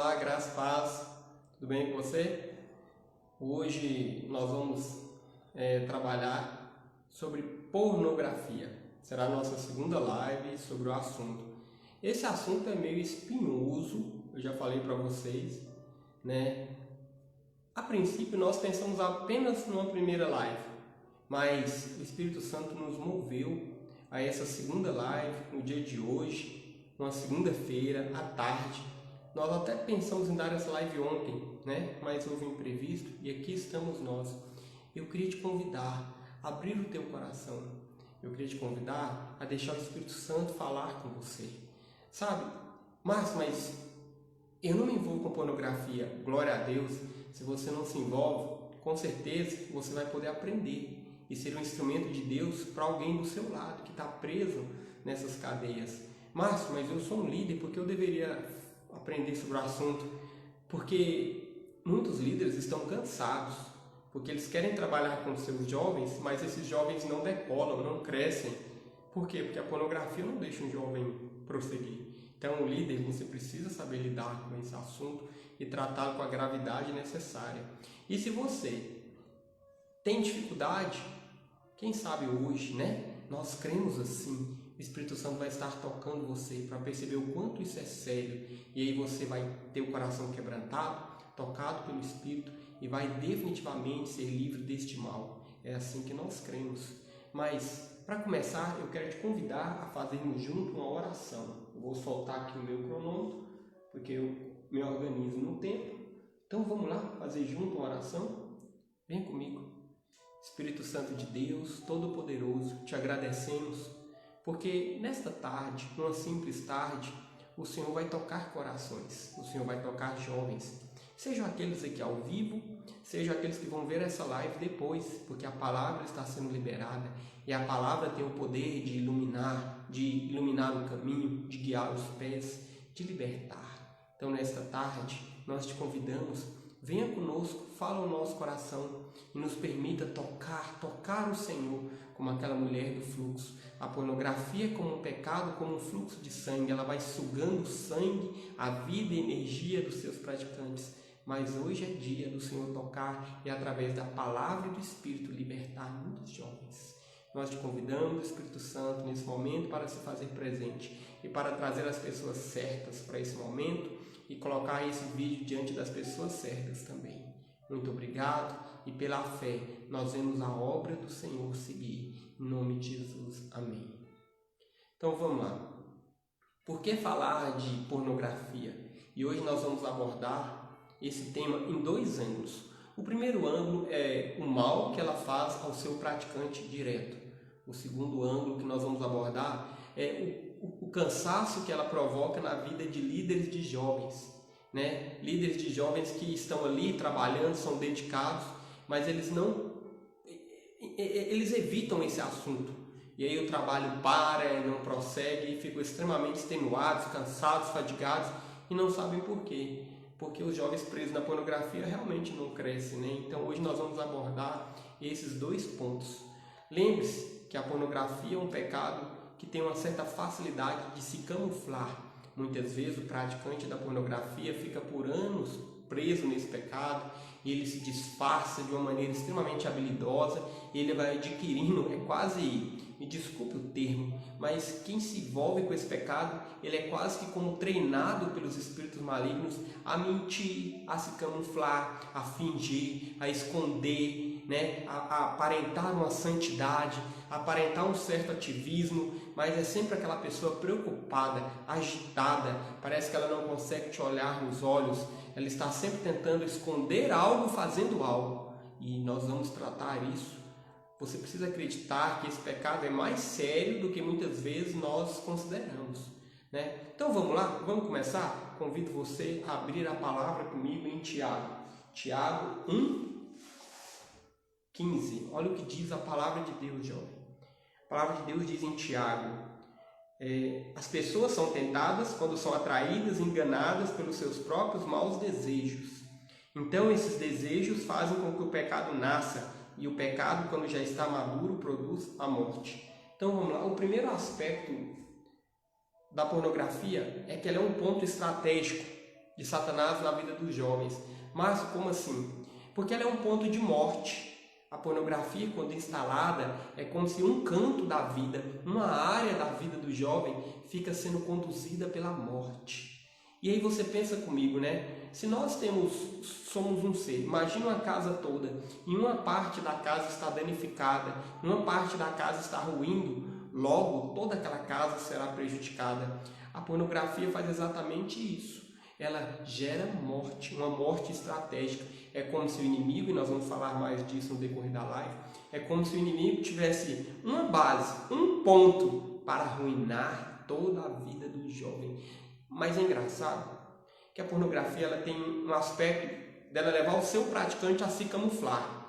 Olá, graça e paz, tudo bem com você? Hoje nós vamos trabalhar sobre pornografia. Será a nossa segunda live sobre o assunto. Esse assunto é meio espinhoso, eu já falei para vocês, né? A princípio nós pensamos apenas numa primeira live, mas o Espírito Santo nos moveu a essa segunda live no dia de hoje, uma segunda-feira à tarde. Nós até pensamos em dar essa live ontem, né? Mas houve um imprevisto e aqui estamos nós. Eu queria te convidar a abrir o teu coração. Eu queria te convidar a deixar o Espírito Santo falar com você. Sabe, mas eu não me envolvo com pornografia. Glória a Deus. Se você não se envolve, com certeza você vai poder aprender e ser um instrumento de Deus para alguém do seu lado que está preso nessas cadeias. Márcio, mas eu sou um líder, porque eu deveria aprender sobre o assunto? Porque muitos líderes estão cansados, porque eles querem trabalhar com seus jovens, mas esses jovens não decolam, não crescem. Por quê? Porque a pornografia não deixa um jovem prosseguir. Então, o líder, você precisa saber lidar com esse assunto e tratá-lo com a gravidade necessária. E se você tem dificuldade, quem sabe hoje, né? Nós cremos assim. O Espírito Santo vai estar tocando você para perceber o quanto isso é sério. E aí você vai ter o coração quebrantado, tocado pelo Espírito e vai definitivamente ser livre deste mal. É assim que nós cremos. Mas, para começar, eu quero te convidar a fazermos junto uma oração. Eu vou soltar aqui o meu cronômetro, porque eu me organizo no tempo. Então vamos lá fazer junto uma oração? Vem comigo. Espírito Santo de Deus, Todo-Poderoso, te agradecemos, porque nesta tarde, numa simples tarde, o Senhor vai tocar corações, o Senhor vai tocar jovens, sejam aqueles aqui ao vivo, sejam aqueles que vão ver essa live depois, porque a palavra está sendo liberada e a palavra tem o poder de iluminar o caminho, de guiar os pés, de libertar. Então nesta tarde, nós te convidamos, venha conosco, fala o nosso coração e nos permita tocar o Senhor como aquela mulher do fluxo. A pornografia como um pecado, como um fluxo de sangue, ela vai sugando o sangue, a vida e a energia dos seus praticantes. Mas hoje é dia do Senhor tocar e através da palavra e do Espírito libertar muitos jovens. Nós te convidamos, Espírito Santo, nesse momento para se fazer presente e para trazer as pessoas certas para esse momento e colocar esse vídeo diante das pessoas certas também. Muito obrigado e pela fé nós vemos a obra do Senhor seguir. Em nome de Jesus. Amém. Então vamos lá. Por que falar de pornografia? E hoje nós vamos abordar esse tema em dois ângulos. O primeiro ângulo é o mal que ela faz ao seu praticante direto. O segundo ângulo que nós vamos abordar é o cansaço que ela provoca na vida de líderes de jovens. Né? Líderes de jovens que estão ali trabalhando, são dedicados, mas eles evitam esse assunto. E aí o trabalho para, não prossegue e ficam extremamente extenuados, cansados, fadigados e não sabem por quê. Porque os jovens presos na pornografia realmente não crescem, né? Então hoje nós vamos abordar esses dois pontos. Lembre-se que a pornografia é um pecado que tem uma certa facilidade de se camuflar. Muitas vezes o praticante da pornografia fica por anos preso nesse pecado e ele se disfarça de uma maneira extremamente habilidosa e ele vai adquirindo, me desculpe o termo, mas quem se envolve com esse pecado, ele é quase que como treinado pelos espíritos malignos a mentir, a se camuflar, a fingir, a esconder, né? a aparentar uma santidade, a aparentar um certo ativismo, mas é sempre aquela pessoa preocupada, agitada, parece que ela não consegue te olhar nos olhos, ela está sempre tentando esconder algo, fazendo algo, e nós vamos tratar isso. Você precisa acreditar que esse pecado é mais sério do que muitas vezes nós consideramos, né? Então vamos lá, vamos começar? Convido você a abrir a palavra comigo em Tiago. Tiago 1:15. Olha o que diz a palavra de Deus, jovem. A palavra de Deus diz em Tiago: as pessoas são tentadas quando são atraídas e enganadas pelos seus próprios maus desejos. Então esses desejos fazem com que o pecado nasça. E o pecado, quando já está maduro, produz a morte. Então vamos lá, o primeiro aspecto da pornografia é que ela é um ponto estratégico de Satanás na vida dos jovens. Mas como assim? Porque ela é um ponto de morte. A pornografia, quando instalada, é como se um canto da vida, uma área da vida do jovem fica sendo conduzida pela morte. E aí você pensa comigo, né? Se nós somos um ser, imagina uma casa toda, e uma parte da casa está danificada, uma parte da casa está ruindo, logo toda aquela casa será prejudicada. A pornografia faz exatamente isso. Ela gera morte, uma morte estratégica. É como se o inimigo, e nós vamos falar mais disso no decorrer da live, é como se o inimigo tivesse uma base, um ponto para arruinar toda a vida do jovem. Mas é engraçado que a pornografia ela tem um aspecto dela levar o seu praticante a se camuflar.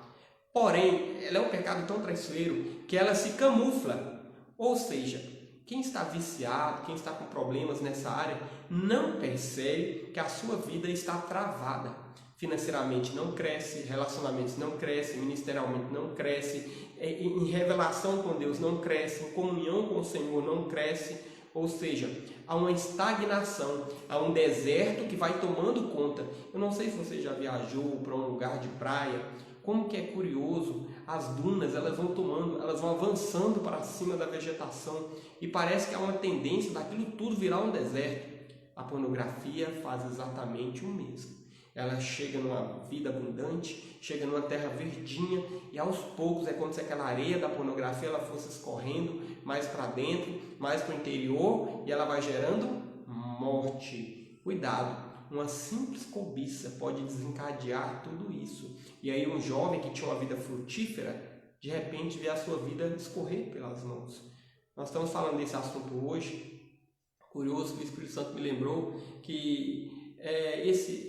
Porém, ela é um pecado tão traiçoeiro que ela se camufla. Ou seja, quem está viciado, quem está com problemas nessa área, não percebe que a sua vida está travada. Financeiramente não cresce, relacionamentos não crescem, ministerialmente não cresce, em revelação com Deus não cresce, em comunhão com o Senhor não cresce. Ou seja, há uma estagnação, há um deserto que vai tomando conta. Eu não sei se você já viajou para um lugar de praia, como que é curioso, as dunas elas vão avançando para cima da vegetação e parece que há uma tendência daquilo tudo virar um deserto. A pornografia faz exatamente o mesmo. Ela chega numa vida abundante, chega numa terra verdinha e aos poucos é como se aquela areia da pornografia ela fosse escorrendo mais para dentro, mais para o interior e ela vai gerando morte. Cuidado! Uma simples cobiça pode desencadear tudo isso. E aí um jovem que tinha uma vida frutífera, de repente vê a sua vida escorrer pelas mãos. Nós estamos falando desse assunto hoje. Curioso que o Espírito Santo me lembrou que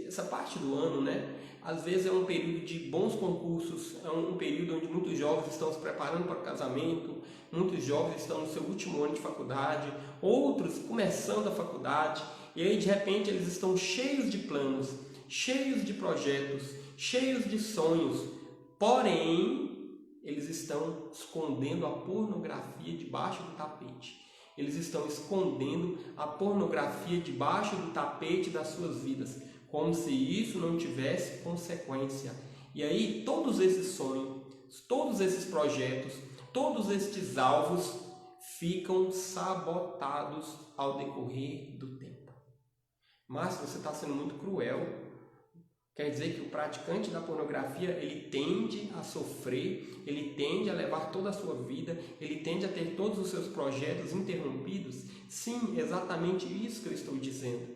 essa parte do ano, né? Às vezes é um período de bons concursos, é um período onde muitos jovens estão se preparando para o casamento, muitos jovens estão no seu último ano de faculdade, outros começando a faculdade. E aí, de repente, eles estão cheios de planos, cheios de projetos, cheios de sonhos. Porém, eles estão escondendo a pornografia debaixo do tapete. Eles estão escondendo a pornografia debaixo do tapete das suas vidas, como se isso não tivesse consequência. E aí, todos esses sonhos, todos esses projetos, todos estes alvos ficam sabotados ao decorrer do tempo. Mas você está sendo muito cruel. Quer dizer que o praticante da pornografia, ele tende a sofrer, ele tende a levar toda a sua vida, ele tende a ter todos os seus projetos interrompidos? Sim, exatamente isso que eu estou dizendo.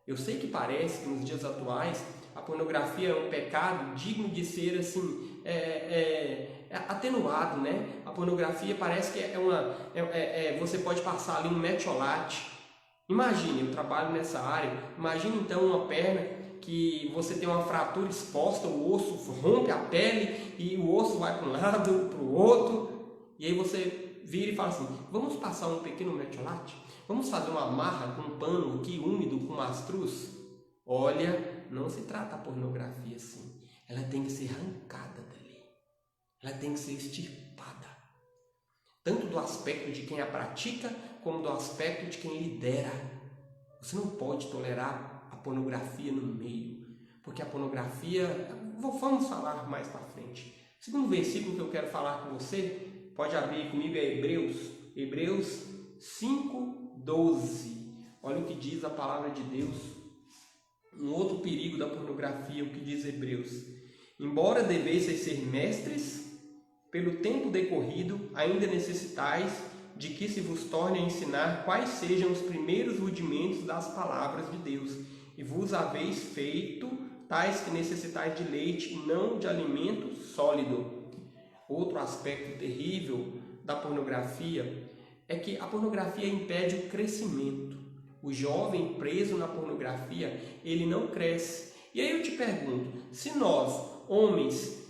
Eu sei que parece que nos dias atuais a pornografia é um pecado digno de ser assim, atenuado, né? A pornografia parece que você pode passar ali um metiolate. Imagine, eu trabalho nessa área, imagine então uma perna que você tem uma fratura exposta, o osso rompe a pele e o osso vai para um lado, para o outro, e aí você vira e fala assim, vamos passar um pequeno metiolate? Vamos fazer uma amarra com um pano aqui úmido, com mastruz? Olha, não se trata a pornografia assim, ela tem que ser arrancada dali, ela tem que ser extirpada, tanto do aspecto de quem a pratica, como do aspecto de quem lidera. Você não pode tolerar a pornografia no meio, porque a pornografia, vamos falar mais para frente. O segundo versículo que eu quero falar com você, pode abrir comigo, é Hebreus 5:12. Olha o que diz a palavra de Deus. Um outro perigo da pornografia, o que diz Hebreus. Embora deveis ser mestres, pelo tempo decorrido, ainda necessitais de que se vos torne a ensinar quais sejam os primeiros rudimentos das palavras de Deus, e vos haveis feito tais que necessitais de leite, não de alimento sólido. Outro aspecto terrível da pornografia é que a pornografia impede o crescimento. O jovem preso na pornografia, ele não cresce. E aí eu te pergunto, se nós, homens,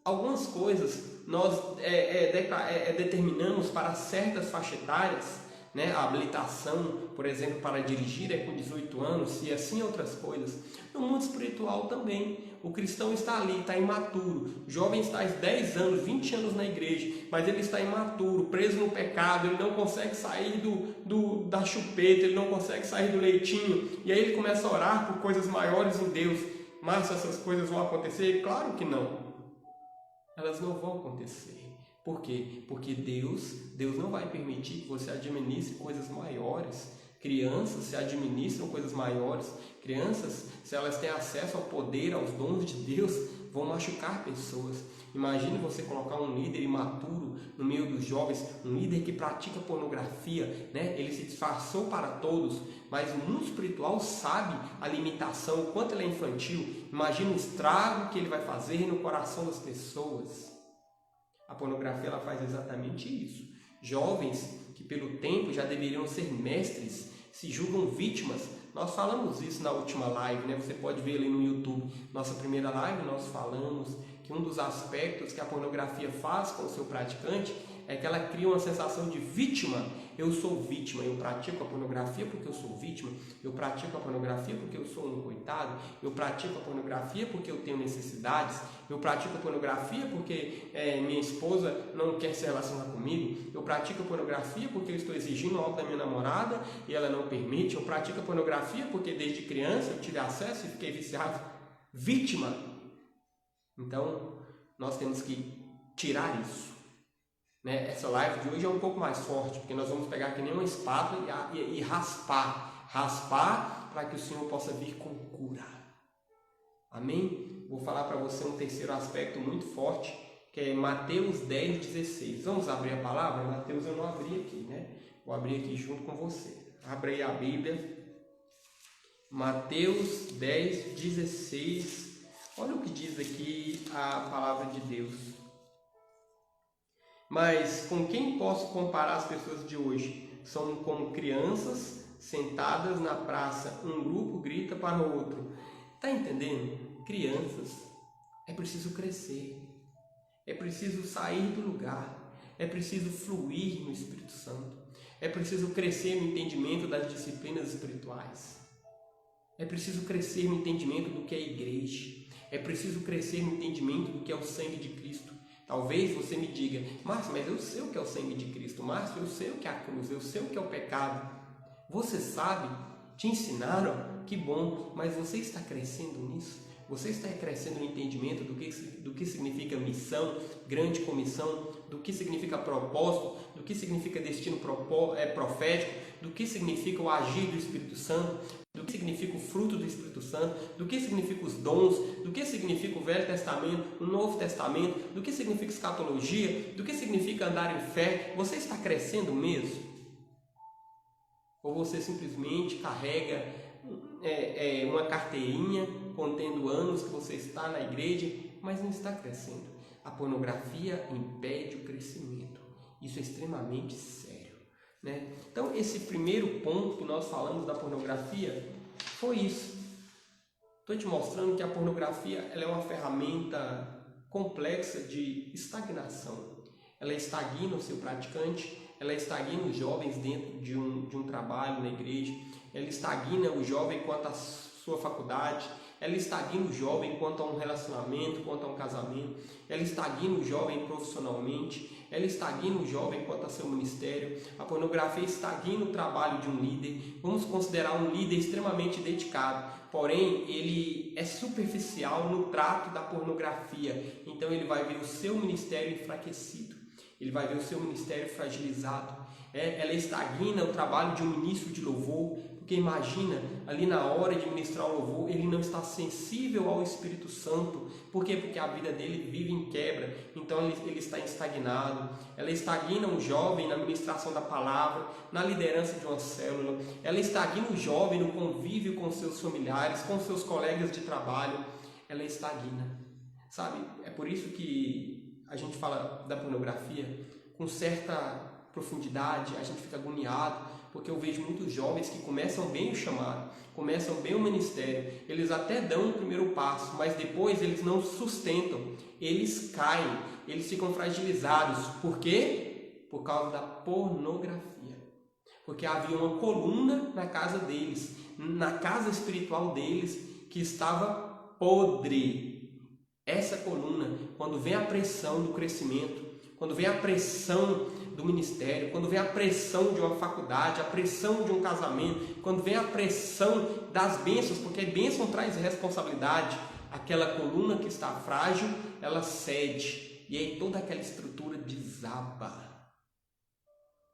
algumas coisas nós determinamos para certas faixas etárias, né? A habilitação, por exemplo, para dirigir é com 18 anos, e assim outras coisas. No mundo espiritual também, o cristão está ali, está imaturo. O jovem está há 10 anos, 20 anos na igreja, mas ele está imaturo, preso no pecado, ele não consegue sair da chupeta, ele não consegue sair do leitinho, e aí ele começa a orar por coisas maiores em Deus. Mas essas coisas vão acontecer? Claro que não. Elas não vão acontecer. Por quê? Porque Deus não vai permitir que você administre coisas maiores. Crianças se administram coisas maiores. Crianças, se elas têm acesso ao poder, aos dons de Deus, vão machucar pessoas. Imagine você colocar um líder imaturo no meio dos jovens, um líder que pratica pornografia, né? Ele se disfarçou para todos, mas o mundo espiritual sabe a limitação, o quanto ele é infantil. Imagine o estrago que ele vai fazer no coração das pessoas. A pornografia ela faz exatamente isso. Jovens que pelo tempo já deveriam ser mestres, se julgam vítimas. Nós falamos isso na última live, né? Você pode ver ali no YouTube. Nossa primeira live nós falamos que um dos aspectos que a pornografia faz com o seu praticante é que ela cria uma sensação de vítima. Eu sou vítima, eu pratico a pornografia porque eu sou vítima, eu pratico a pornografia porque eu sou um coitado, eu pratico a pornografia porque eu tenho necessidades, eu pratico a pornografia porque minha esposa não quer se relacionar comigo, eu pratico a pornografia porque eu estou exigindo algo da minha namorada e ela não permite, eu pratico a pornografia porque desde criança eu tive acesso e fiquei viciado. Vítima! Então, nós temos que tirar isso. Essa live de hoje é um pouco mais forte, porque nós vamos pegar que nem uma espátula e raspar para que o Senhor possa vir com cura. Amém? Vou falar para você um terceiro aspecto muito forte, que é Mateus 10:16. Vamos abrir a palavra? Mateus eu não abri aqui, né? Vou abrir aqui junto com você. Abra aí a Bíblia. Mateus 10:16. Olha o que diz aqui a palavra de Deus. Mas com quem posso comparar as pessoas de hoje? São como crianças sentadas na praça. Um grupo grita para o outro. Está entendendo? Crianças. É preciso crescer. É preciso sair do lugar. É preciso fluir no Espírito Santo. É preciso crescer no entendimento das disciplinas espirituais. É preciso crescer no entendimento do que é a igreja. É preciso crescer no entendimento do que é o sangue de Cristo. Talvez você me diga, Márcio, mas eu sei o que é o sangue de Cristo. Márcio, eu sei o que é a cruz, eu sei o que é o pecado. Você sabe? Te ensinaram? Que bom, mas você está crescendo nisso? Você está crescendo no entendimento do que significa missão, grande comissão, do que significa propósito, do que significa destino profético, do que significa o agir do Espírito Santo, do que significa o fruto do Espírito Santo, do que significa os dons, do que significa o Velho Testamento, o Novo Testamento, do que significa escatologia, do que significa andar em fé. Você está crescendo mesmo? Ou você simplesmente carrega uma carteirinha contendo anos que você está na igreja, mas não está crescendo? A pornografia impede o crescimento. Isso é extremamente sério. Então, esse primeiro ponto que nós falamos da pornografia foi isso. Estou te mostrando que a pornografia ela é uma ferramenta complexa de estagnação. Ela estagna o seu praticante, ela estagna os jovens dentro de um trabalho na igreja, ela estagna o jovem quanto à sua faculdade, ela estagna o jovem quanto a um relacionamento, quanto a um casamento, ela estagna o jovem profissionalmente, ela estagna o jovem quanto a seu ministério. A pornografia estagna o trabalho de um líder. Vamos considerar um líder extremamente dedicado, porém ele é superficial no trato da pornografia, então ele vai ver o seu ministério enfraquecido, ele vai ver o seu ministério fragilizado. Ela estagna o trabalho de um ministro de louvor, porque imagina, ali na hora de ministrar o louvor, ele não está sensível ao Espírito Santo. Por quê? Porque a vida dele vive em quebra, então ele está estagnado. Ela estagna o jovem na ministração da palavra, na liderança de uma célula. Ela estagna o jovem no convívio com seus familiares, com seus colegas de trabalho. Ela estagna, sabe? É por isso que a gente fala da pornografia com certa profundidade, a gente fica agoniado, porque eu vejo muitos jovens que começam bem o chamado, começam bem o ministério, eles até dão o primeiro passo, mas depois eles não sustentam, eles caem, eles ficam fragilizados. Por quê? Por causa da pornografia. Porque havia uma coluna na casa deles, na casa espiritual deles, que estava podre. Essa coluna, quando vem a pressão do crescimento, quando vem a pressão do ministério, quando vem a pressão de uma faculdade, a pressão de um casamento, quando vem a pressão das bênçãos, porque bênção traz responsabilidade, aquela coluna que está frágil, ela cede, e aí toda aquela estrutura desaba,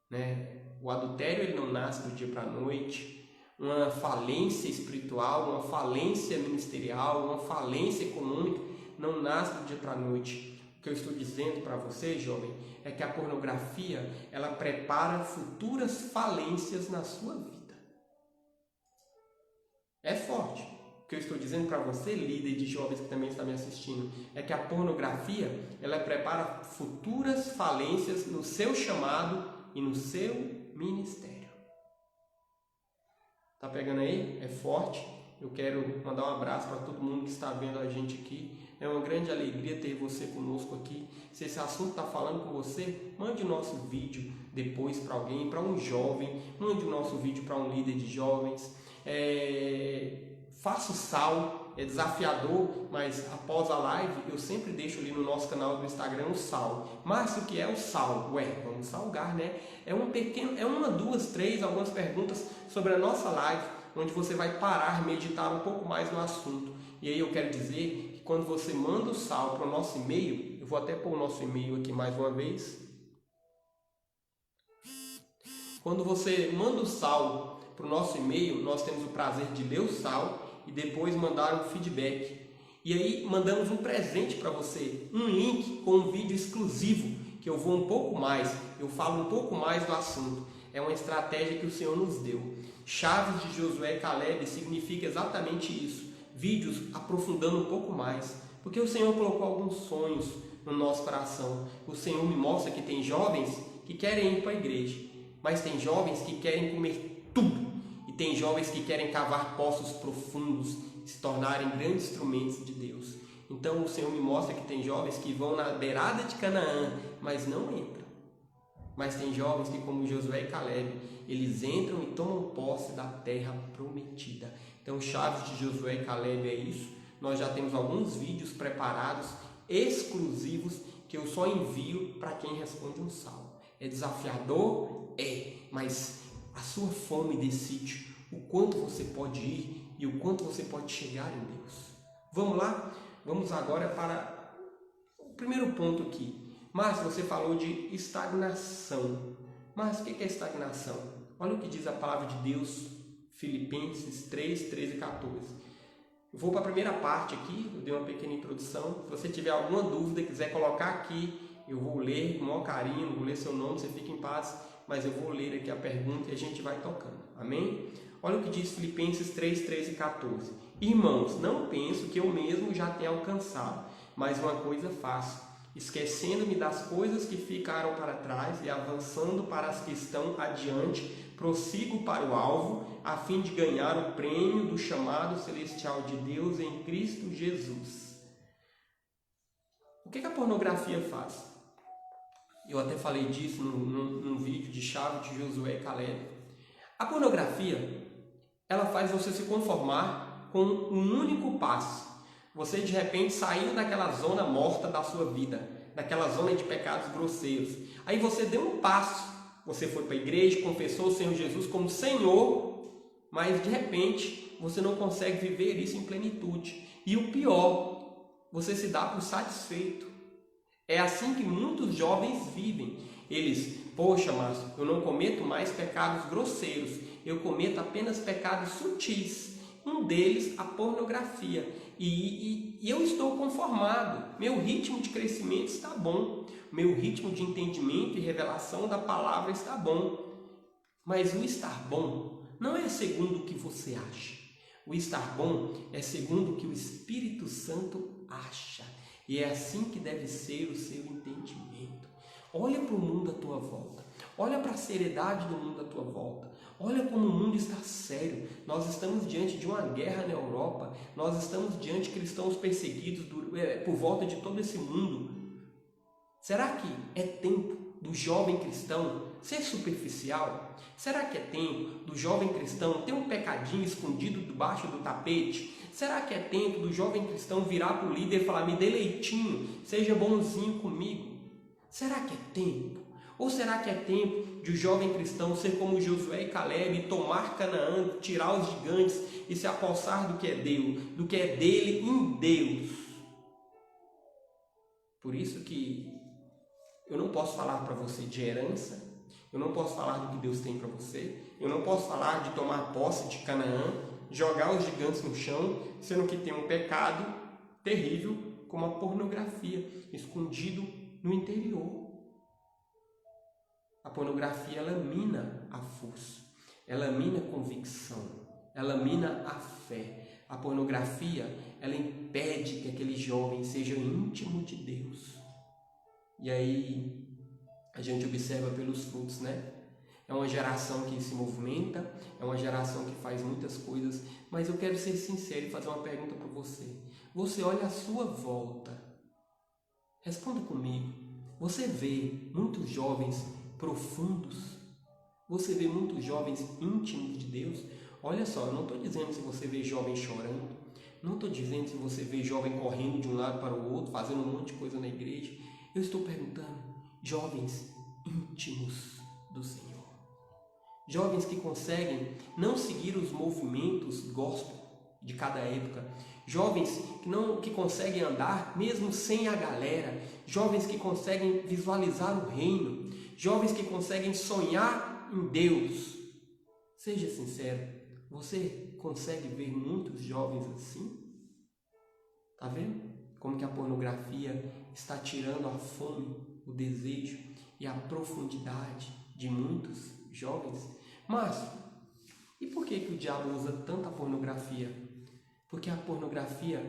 né? O adultério ele não nasce do dia para a noite, uma falência espiritual, uma falência ministerial, uma falência econômica não nasce do dia para a noite. O que eu estou dizendo para você, jovem, é que a pornografia ela prepara futuras falências na sua vida. É forte. O que eu estou dizendo para você, líder de jovens que também está me assistindo, é que a pornografia ela prepara futuras falências no seu chamado e no seu ministério. Tá pegando aí? É forte. Eu quero mandar um abraço para todo mundo que está vendo a gente aqui. É uma grande alegria ter você conosco aqui. Se esse assunto está falando com você, mande o nosso vídeo depois para alguém, para um jovem. Mande o nosso vídeo para um líder de jovens. Faça o sal, é desafiador, mas após a live eu sempre deixo ali no nosso canal do Instagram o sal. Mas o que é o sal? Vamos salgar, né? É uma, duas, três, algumas perguntas sobre a nossa live, onde você vai parar, meditar um pouco mais no assunto. E aí eu quero dizer que quando você manda o sal para o nosso e-mail, eu vou até pôr o nosso e-mail aqui mais uma vez. Quando você manda o sal para o nosso e-mail, nós temos o prazer de ler o sal e depois mandar um feedback. E aí mandamos um presente para você, um link com um vídeo exclusivo, que eu vou um pouco mais, eu falo um pouco mais do assunto. É uma estratégia que o Senhor nos deu. Chaves de Josué e Caleb significa exatamente isso. Vídeos aprofundando um pouco mais. Porque o Senhor colocou alguns sonhos no nosso coração. O Senhor me mostra que tem jovens que querem ir para a igreja, mas tem jovens que querem comer tudo. E tem jovens que querem cavar poços profundos e se tornarem grandes instrumentos de Deus. Então o Senhor me mostra que tem jovens que vão na beirada de Canaã, mas não entram. Mas tem jovens que, como Josué e Caleb, eles entram e tomam posse da terra prometida. Então, chaves de Josué e Caleb é isso. Nós já temos alguns vídeos preparados, exclusivos, que eu só envio para quem responde um sal. É desafiador? É, mas a sua fome decide o quanto você pode ir e o quanto você pode chegar em Deus. Vamos lá? Vamos agora para o primeiro ponto aqui. Mas você falou de estagnação. Mas o que é estagnação? Olha o que diz a palavra de Deus, Filipenses 3, 13 e 14. Eu vou para a primeira parte aqui, eu dei uma pequena introdução. Se você tiver alguma dúvida e quiser colocar aqui, eu vou ler com o maior carinho, vou ler seu nome, você fica em paz, mas eu vou ler aqui a pergunta e a gente vai tocando. Amém? Olha o que diz Filipenses 3, 13 e 14. Irmãos, não penso que eu mesmo já tenha alcançado, mas uma coisa faço, esquecendo-me das coisas que ficaram para trás e avançando para as que estão adiante, prossigo para o alvo, a fim de ganhar o prêmio do chamado celestial de Deus em Cristo Jesus. O que a pornografia faz? Eu até falei disso num vídeo de chave de Josué e Caleb. A pornografia, ela faz você se conformar com um único passo. Você de repente saiu daquela zona morta da sua vida, daquela zona de pecados grosseiros. Aí você deu um passo, você foi para a igreja, confessou o Senhor Jesus como Senhor, mas de repente você não consegue viver isso em plenitude. E o pior, você se dá por satisfeito. É assim que muitos jovens vivem. Eles, poxa, mas eu não cometo mais pecados grosseiros, eu cometo apenas pecados sutis. Um deles, a pornografia. E eu estou conformado. Meu ritmo de crescimento está bom. Meu ritmo de entendimento e revelação da palavra está bom. Mas o estar bom não é segundo o que você acha. O estar bom é segundo o que o Espírito Santo acha. E é assim que deve ser o seu entendimento. Olha para o mundo à tua volta. Olha para a seriedade do mundo à tua volta. Olha como o mundo está sério. Nós estamos diante de uma guerra na Europa. Nós estamos diante de cristãos perseguidos por volta de todo esse mundo. Será que é tempo do jovem cristão ser superficial? Será que é tempo do jovem cristão ter um pecadinho escondido debaixo do tapete? Será que é tempo do jovem cristão virar para o líder e falar: me dê leitinho, seja bonzinho comigo? Será que é tempo? Ou será que é tempo de o jovem cristão ser como Josué e Caleb e tomar Canaã, tirar os gigantes e se apossar do que é Deus, do que é dele em Deus? Por isso que eu não posso falar para você de herança, eu não posso falar do que Deus tem para você, eu não posso falar de tomar posse de Canaã, jogar os gigantes no chão, sendo que tem um pecado terrível como a pornografia, escondido no interior. A pornografia, ela mina a força, ela mina a convicção, ela mina a fé. A pornografia, ela impede que aquele jovem seja íntimo de Deus. E aí a gente observa pelos frutos, né? É uma geração que se movimenta, é uma geração que faz muitas coisas, mas eu quero ser sincero e fazer uma pergunta para você. Você olha à sua volta, responda comigo. Você vê muitos jovens profundos? Você vê muitos jovens íntimos de Deus? Olha só, eu não estou dizendo se você vê jovem chorando, não estou dizendo se você vê jovem correndo de um lado para o outro, fazendo um monte de coisa na igreja. Eu estou perguntando, jovens íntimos do Senhor. Jovens que conseguem não seguir os movimentos gospel de cada época. Jovens que conseguem andar mesmo sem a galera. Jovens que conseguem visualizar o reino. Jovens que conseguem sonhar em Deus. Seja sincero, você consegue ver muitos jovens assim? Tá vendo? Como que a pornografia está tirando a fome, o desejo e a profundidade de muitos jovens? Mas, e por que o diabo usa tanta pornografia? Porque a pornografia,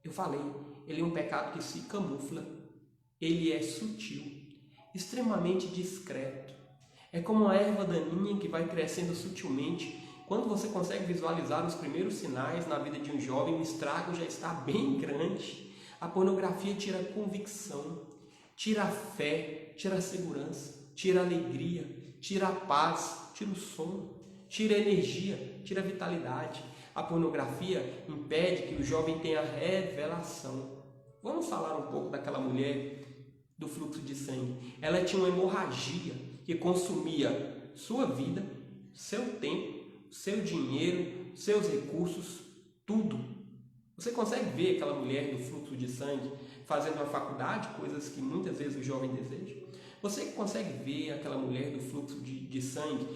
eu falei, ele é um pecado que se camufla, ele é sutil, extremamente discreto. É como uma erva daninha que vai crescendo sutilmente. Quando você consegue visualizar os primeiros sinais na vida de um jovem, o estrago já está bem grande. A pornografia tira a convicção, tira a fé, tira a segurança, tira a alegria, tira a paz, tira o sono, tira a energia, tira a vitalidade. A pornografia impede que o jovem tenha revelação. Vamos falar um pouco daquela mulher do fluxo de sangue. Ela tinha uma hemorragia que consumia sua vida, seu tempo, seu dinheiro, seus recursos, tudo. Você consegue ver aquela mulher do fluxo de sangue fazendo uma faculdade, coisas que muitas vezes o jovem deseja? Você consegue ver aquela mulher do fluxo de sangue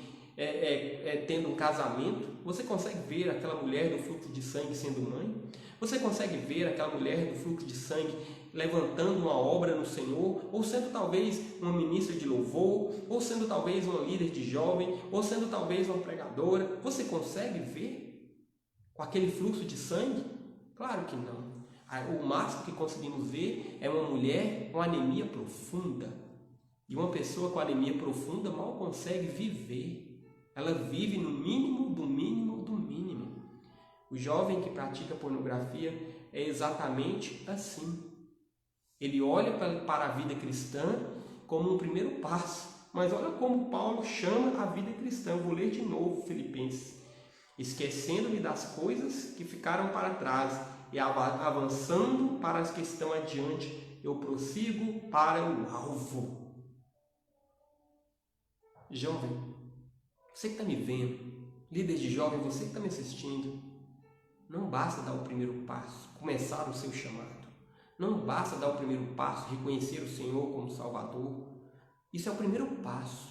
tendo um casamento? Você consegue ver aquela mulher do fluxo de sangue sendo mãe? Você consegue ver aquela mulher do fluxo de sangue levantando uma obra no Senhor, ou sendo talvez uma ministra de louvor, ou sendo talvez uma líder de jovem, ou sendo talvez uma pregadora? Você consegue ver com aquele fluxo de sangue? Claro que não. O máximo que conseguimos ver é uma mulher com anemia profunda. E uma pessoa com anemia profunda mal consegue viver. Ela vive no mínimo do mínimo do mínimo. O jovem que pratica pornografia é exatamente assim. Ele olha para a vida cristã como um primeiro passo. Mas olha como Paulo chama a vida cristã. Eu vou ler de novo Filipenses. Esquecendo-me das coisas que ficaram para trás e avançando para as que estão adiante, eu prossigo para o alvo. Jovem, você que está me vendo, líder de jovem, você que está me assistindo, não basta dar o primeiro passo, começar o seu chamado. Não basta dar o primeiro passo, reconhecer o Senhor como Salvador. Isso é o primeiro passo.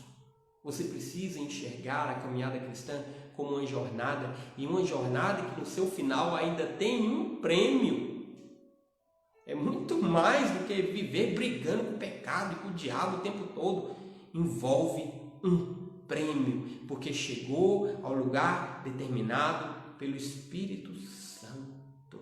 Você precisa enxergar a caminhada cristã como uma jornada, e uma jornada que no seu final ainda tem um prêmio. É muito mais do que viver brigando com o pecado e com o diabo o tempo todo. Envolve um prêmio, porque chegou ao lugar determinado pelo Espírito Santo.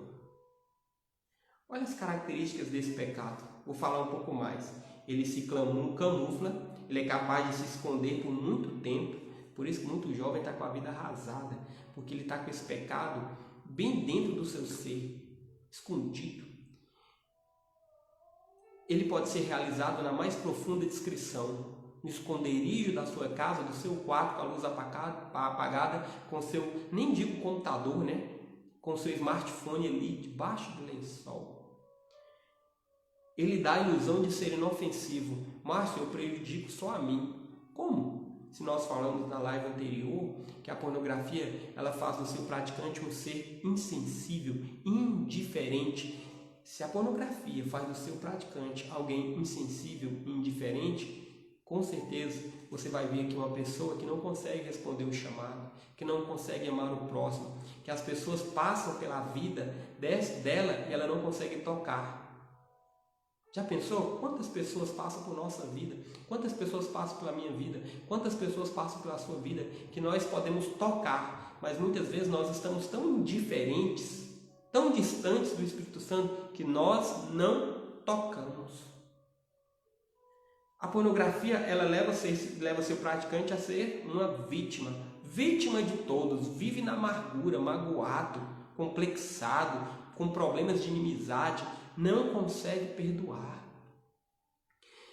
Olha as características desse pecado. Vou falar um pouco mais. Ele se camufla, ele é capaz de se esconder por muito tempo. Por isso que muito jovem está com a vida arrasada, porque ele está com esse pecado bem dentro do seu ser, escondido. ele pode ser realizado na mais profunda discrição, no esconderijo da sua casa, do seu quarto, com a luz apagada, com seu, nem digo computador, né? Com seu smartphone ali debaixo do lençol. Ele dá a ilusão de ser inofensivo. Márcio, eu prejudico só a mim. Como? Se nós falamos na live anterior que a pornografia ela faz do seu praticante um ser insensível, indiferente. Se a pornografia faz do seu praticante alguém insensível, indiferente, com certeza você vai ver que uma pessoa que não consegue responder o chamado, que não consegue amar o próximo, que as pessoas passam pela vida dela e ela não consegue tocar. Já pensou? Quantas pessoas passam por nossa vida? Quantas pessoas passam pela minha vida? Quantas pessoas passam pela sua vida que nós podemos tocar, mas muitas vezes nós estamos tão indiferentes, tão distantes do Espírito Santo que nós não tocamos. A pornografia ela leva seu praticante a ser uma vítima de todos, vive na amargura, magoado, complexado, com problemas de inimizade, não consegue perdoar.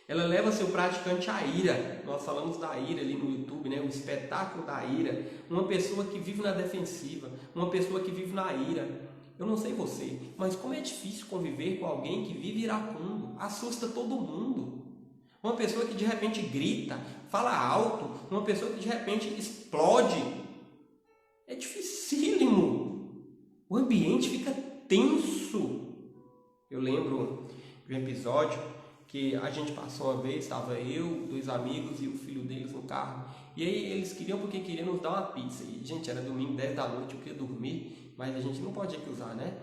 Ela leva seu praticante à ira. Nós falamos da ira ali no YouTube, né? O espetáculo da ira. Uma pessoa que vive na defensiva, uma pessoa que vive na ira. Eu não sei você, mas como é difícil conviver com alguém que vive iracundo, assusta todo mundo. Uma pessoa que de repente grita, fala alto, uma pessoa que de repente explode. É dificílimo. O ambiente fica tenso. Eu lembro de um episódio que a gente passou uma vez, estava eu, 2 amigos e o filho deles no carro. E aí eles queriam porque queriam nos dar uma pizza. E, gente, era domingo, 10 da noite, eu queria dormir, mas a gente não pode recusar, né?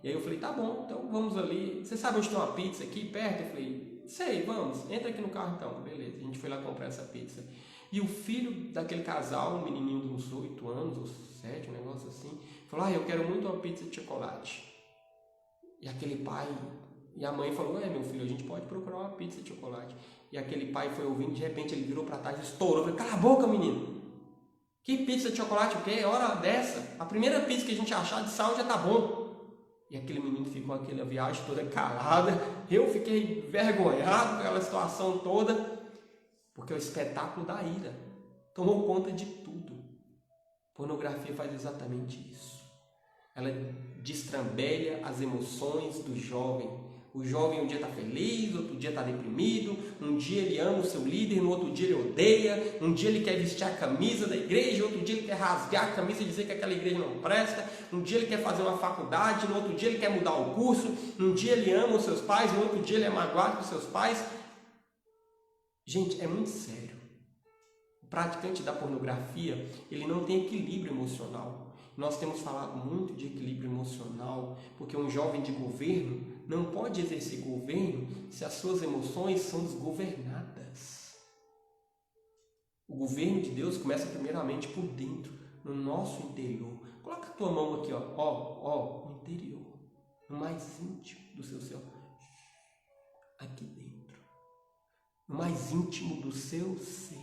E aí eu falei, tá bom, então vamos ali. Você sabe onde tem uma pizza aqui perto? Eu falei, sei, vamos, entra aqui no carro então. Beleza, a gente foi lá comprar essa pizza. E o filho daquele casal, um menininho de uns 8 anos, ou 7, um negócio assim, falou, eu quero muito uma pizza de chocolate. E aquele pai, e a mãe falou, meu filho, a gente pode procurar uma pizza de chocolate. E aquele pai foi ouvindo, de repente ele virou para trás, estourou, falou, cala a boca, menino. Que pizza de chocolate o quê? Hora dessa? A primeira pizza que a gente achar de sal já tá bom. E aquele menino ficou aquela viagem toda calada. Eu fiquei vergonhado com aquela situação toda, porque o espetáculo da ira tomou conta de tudo. Pornografia faz exatamente isso. Ela destrambelha as emoções do jovem. O jovem um dia está feliz, outro dia está deprimido, um dia ele ama o seu líder, no outro dia ele odeia, um dia ele quer vestir a camisa da igreja, outro dia ele quer rasgar a camisa e dizer que aquela igreja não presta, um dia ele quer fazer uma faculdade, no outro dia ele quer mudar o curso, um dia ele ama os seus pais, no outro dia ele é magoado com os seus pais. Gente, é muito sério. O praticante da pornografia, ele não tem equilíbrio emocional. Nós temos falado muito de equilíbrio emocional, porque um jovem de governo não pode exercer governo se as suas emoções são desgovernadas. O governo de Deus começa primeiramente por dentro, no nosso interior. Coloca a tua mão aqui, no interior, no mais íntimo do seu ser. Aqui dentro, no mais íntimo do seu ser,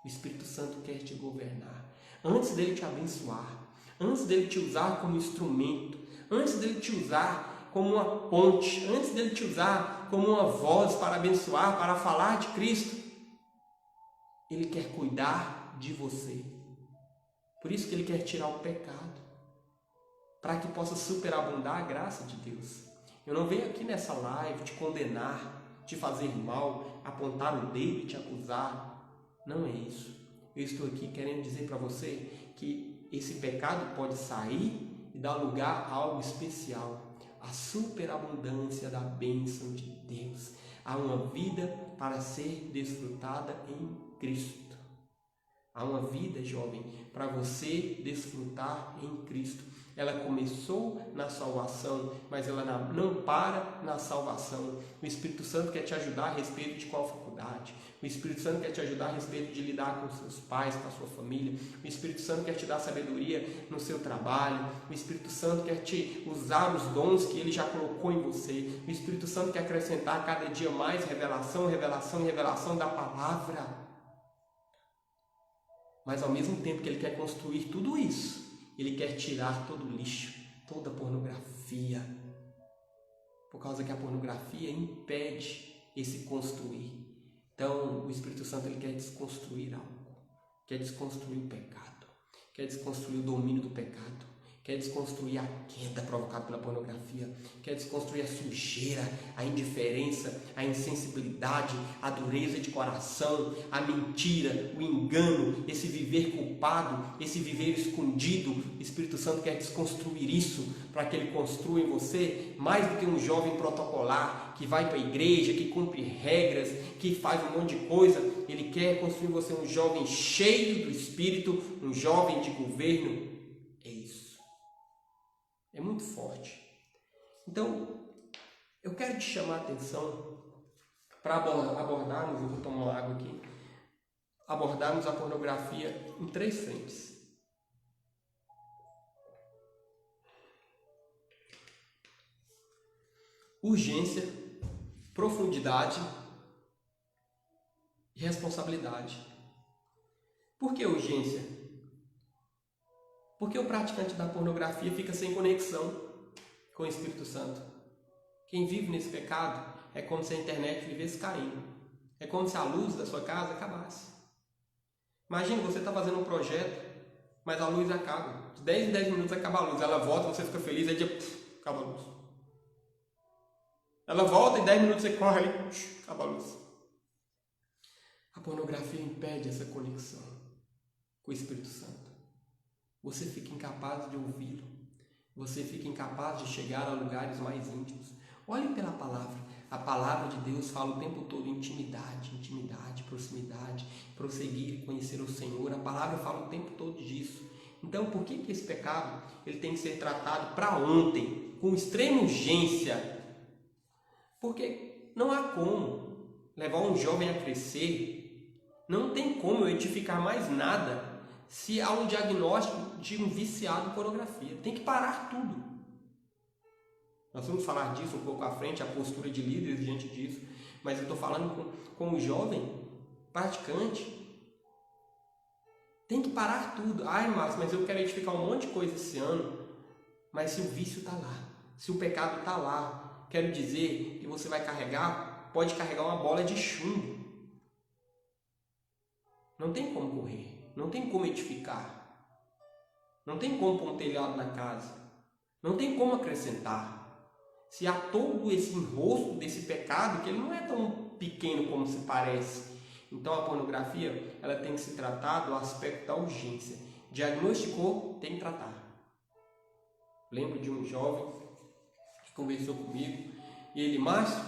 o Espírito Santo quer te governar. Antes dele te abençoar, antes dele te usar como instrumento, antes dele te usar como uma ponte, antes dele te usar como uma voz para abençoar, para falar de Cristo, ele quer cuidar de você. Por isso que ele quer tirar o pecado, para que possa superabundar a graça de Deus. Eu não venho aqui nessa live te condenar, te fazer mal, apontar o dedo e te acusar. Não é isso. Eu estou aqui querendo dizer para você que esse pecado pode sair e dar lugar a algo especial. A superabundância da bênção de Deus. Há uma vida para ser desfrutada em Cristo. Há uma vida, jovem, para você desfrutar em Cristo. Ela começou na salvação, mas ela não para na salvação. O Espírito Santo quer te ajudar a respeito de qual faculdade. O Espírito Santo quer te ajudar a respeito de lidar com seus pais, com a sua família. O Espírito Santo quer te dar sabedoria no seu trabalho. O Espírito Santo quer te usar os dons que Ele já colocou em você. O Espírito Santo quer acrescentar cada dia mais revelação, revelação e revelação da palavra. Mas ao mesmo tempo que Ele quer construir tudo isso, Ele quer tirar todo o lixo, toda a pornografia. Por causa que a pornografia impede esse construir. Então, o Espírito Santo ele quer desconstruir algo, quer desconstruir o pecado, quer desconstruir o domínio do pecado, quer desconstruir a queda provocada pela pornografia, quer desconstruir a sujeira, a indiferença, a insensibilidade, a dureza de coração, a mentira, o engano, esse viver culpado, esse viver escondido. O Espírito Santo quer desconstruir isso para que ele construa em você mais do que um jovem protocolar que vai para a igreja, que cumpre regras, que faz um monte de coisa. Ele quer construir em você um jovem cheio do Espírito, um jovem de governo. É isso. É muito forte. Então, eu quero te chamar a atenção para abordarmos, eu vou tomar uma água aqui, abordarmos a pornografia em 3 frentes. Urgência, profundidade e responsabilidade. Por que urgência? Porque o praticante da pornografia fica sem conexão com o Espírito Santo. Quem vive nesse pecado é como se a internet vivesse caindo. É como se a luz da sua casa acabasse. Imagina, você está fazendo um projeto, mas a luz acaba. De 10 em 10 minutos acaba a luz. Ela volta, você fica feliz, aí acaba a luz. Ela volta e 10 minutos você corre ali, acaba a luz. A pornografia impede essa conexão com o Espírito Santo. Você fica incapaz de ouvi-lo. Você fica incapaz de chegar a lugares mais íntimos. Olhe pela palavra. A palavra de Deus fala o tempo todo intimidade, proximidade, prosseguir, conhecer o Senhor. A palavra fala o tempo todo disso. Então, por que esse pecado ele tem que ser tratado para ontem, com extrema urgência? Porque não há como levar um jovem a crescer. Não tem como eu edificar mais nada se há um diagnóstico de um viciado em pornografia. Tem que parar tudo. Nós vamos falar disso um pouco à frente, a postura de líderes diante disso. Mas eu estou falando com o jovem praticante. Tem que parar tudo. Ai, Márcio, mas eu quero edificar um monte de coisa esse ano. Mas se o vício está lá, se o pecado está lá, quero dizer que você vai carregar, pode carregar uma bola de chumbo. Não tem como correr. Não tem como edificar. Não tem como pôr um telhado na casa. Não tem como acrescentar. Se há todo esse enrosco desse pecado, que ele não é tão pequeno como se parece. Então a pornografia ela tem que se tratar do aspecto da urgência. Diagnosticou, tem que tratar. Lembro de um jovem que conversou comigo e ele, Márcio,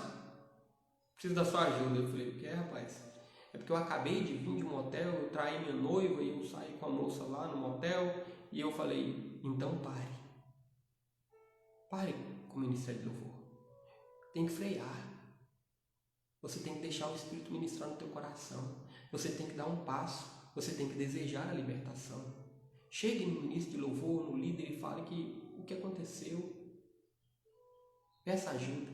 preciso da sua ajuda. Eu falei, o que é, rapaz? É porque eu acabei de vir de um motel, eu traí minha noiva e eu saí com a moça lá no motel. E eu falei, então pare. Pare com o ministério de louvor. Tem que frear. Você tem que deixar o Espírito ministrar no teu coração. Você tem que dar um passo. Você tem que desejar a libertação. Chegue no ministro de louvor, no líder e fale o que aconteceu. Peça ajuda.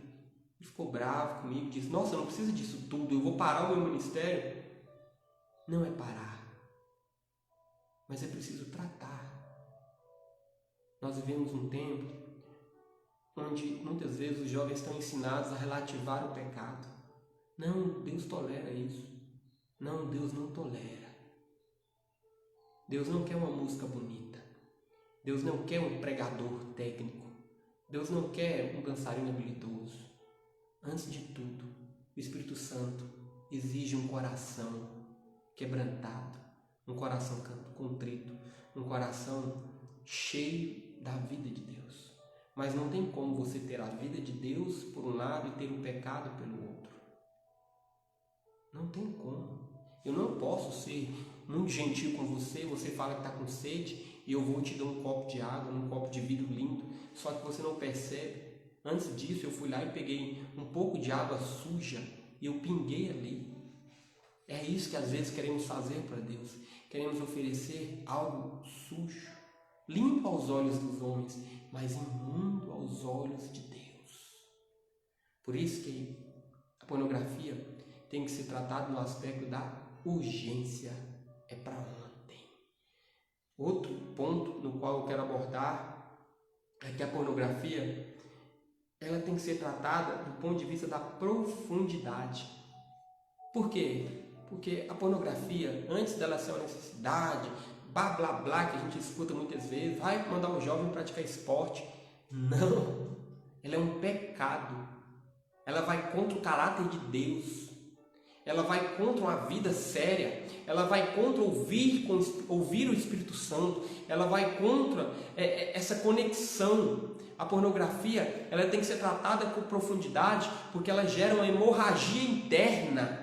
Ele ficou bravo comigo, disse, nossa, não precisa disso tudo, eu vou parar o meu ministério. Não é parar, mas é preciso tratar. Nós vivemos um tempo onde muitas vezes os jovens estão ensinados a relativar o pecado. Não, Deus tolera isso. Não, Deus não tolera. Deus não quer uma música bonita. Deus não quer um pregador técnico. Deus não quer um dançarino habilidoso. Antes de tudo, o Espírito Santo exige um coração quebrantado, um coração contrito, um coração cheio da vida de Deus. Mas não tem como você ter a vida de Deus por um lado e ter o pecado pelo outro. Não tem como. Eu não posso ser muito gentil com você, você fala que está com sede e eu vou te dar um copo de água, um copo de vidro lindo, só que você não percebe. Antes disso, eu fui lá e peguei um pouco de água suja e eu pinguei ali. É isso que às vezes queremos fazer para Deus. Queremos oferecer algo sujo, limpo aos olhos dos homens, mas imundo aos olhos de Deus. Por isso que a pornografia tem que ser tratada no aspecto da urgência. É para ontem. Outro ponto no qual eu quero abordar é que a pornografia ela tem que ser tratada do ponto de vista da profundidade. Por quê? Porque a pornografia, antes dela ser uma necessidade, blá blá blá, que a gente escuta muitas vezes, vai mandar o jovem praticar esporte. Não, ela é um pecado. Ela vai contra o caráter de Deus. Ela vai contra uma vida séria. Ela vai contra ouvir o Espírito Santo. Ela vai contra essa conexão. A pornografia, ela tem que ser tratada com profundidade, porque ela gera uma hemorragia interna.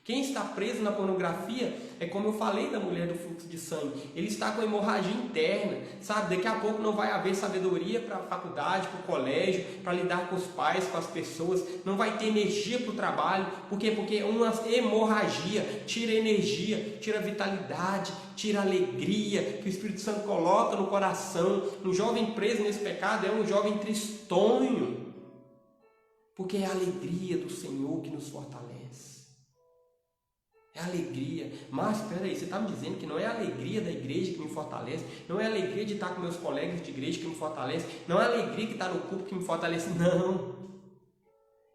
Quem está preso na pornografia é como eu falei da mulher do fluxo de sangue. Ele está com hemorragia interna, sabe? Daqui a pouco não vai haver sabedoria para a faculdade, para o colégio, para lidar com os pais, com as pessoas. Não vai ter energia para o trabalho. Por quê? Porque uma hemorragia tira energia, tira vitalidade, tira alegria que o Espírito Santo coloca no coração. Um jovem preso nesse pecado é um jovem tristonho, porque é a alegria do Senhor que nos fortalece. É alegria. Mas espera aí, você está me dizendo que não é a alegria da igreja que me fortalece, não é a alegria de estar com meus colegas de igreja que me fortalece, não é a alegria que está no culto que me fortalece, não.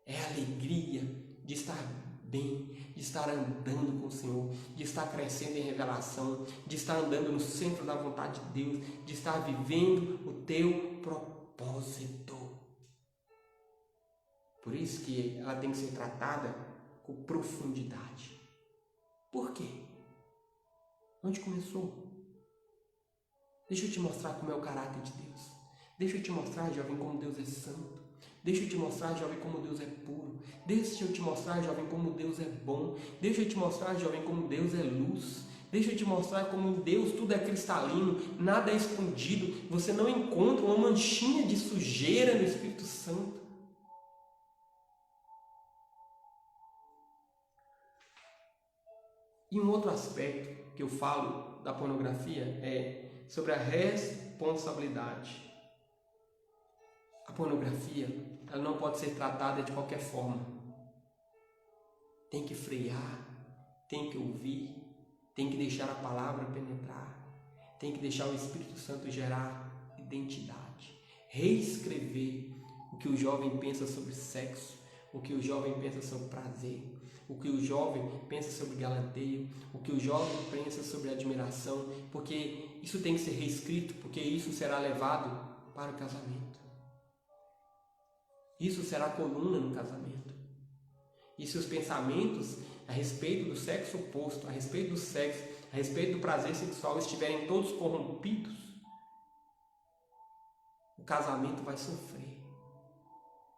É a alegria de estar bem, de estar andando com o Senhor, de estar crescendo em revelação, de estar andando no centro da vontade de Deus, de estar vivendo o teu propósito. Por isso que ela tem que ser tratada com profundidade. Por quê? Onde começou? Deixa eu te mostrar como é o caráter de Deus. Deixa eu te mostrar, jovem, como Deus é santo. Deixa eu te mostrar, jovem, como Deus é puro. Deixa eu te mostrar, jovem, como Deus é bom. Deixa eu te mostrar, jovem, como Deus é luz. Deixa eu te mostrar como em Deus tudo é cristalino, nada é escondido. Você não encontra uma manchinha de sujeira no Espírito Santo. E um outro aspecto que eu falo da pornografia é sobre a responsabilidade. A pornografia, ela não pode ser tratada de qualquer forma. Tem que frear, tem que ouvir, tem que deixar a palavra penetrar, tem que deixar o Espírito Santo gerar identidade, reescrever o que o jovem pensa sobre sexo, o que o jovem pensa sobre prazer, o que o jovem pensa sobre galanteio, o que o jovem pensa sobre admiração, porque isso tem que ser reescrito, porque isso será levado para o casamento. Isso será coluna no casamento. E se os pensamentos a respeito do sexo oposto, a respeito do sexo, a respeito do prazer sexual estiverem todos corrompidos, o casamento vai sofrer.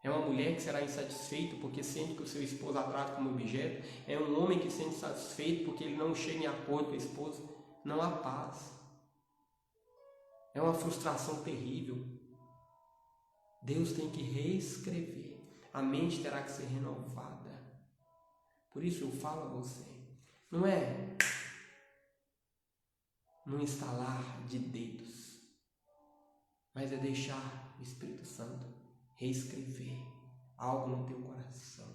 É uma mulher que será insatisfeita porque sente que o seu esposo a trata como objeto. É um homem que se sente satisfeito porque ele não chega em acordo com a esposa. Não há paz. É uma frustração terrível. Deus tem que reescrever. A mente terá que ser renovada. Por isso eu falo a você, não é num estalar de dedos, mas é deixar o Espírito Santo reescrever algo no teu coração.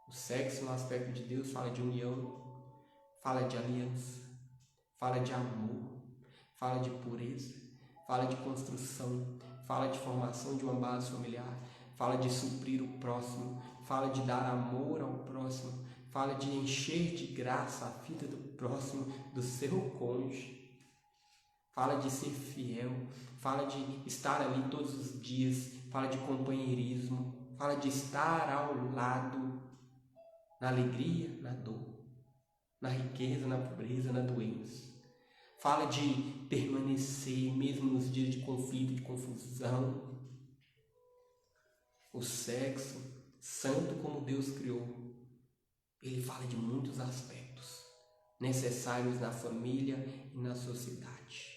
O sexo no aspecto de Deus fala de união, fala de aliança, fala de amor, fala de pureza, fala de construção, fala de formação de uma base familiar, fala de suprir o próximo, fala de dar amor ao próximo, fala de encher de graça a vida do próximo, do seu cônjuge, fala de ser fiel, fala de estar ali todos os dias, fala de companheirismo, fala de estar ao lado, na alegria, na dor, na riqueza, na pobreza, na doença. Fala de permanecer mesmo nos dias de conflito, de confusão. O sexo, santo como Deus criou, ele fala de muitos aspectos necessários na família e na sociedade.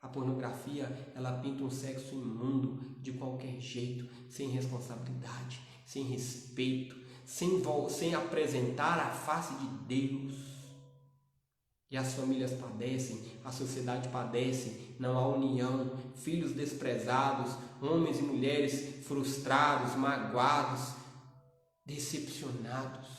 A pornografia, ela pinta um sexo imundo de qualquer jeito, sem responsabilidade, sem respeito, sem apresentar a face de Deus. E as famílias padecem, a sociedade padece, não há união, filhos desprezados, homens e mulheres frustrados, magoados, decepcionados.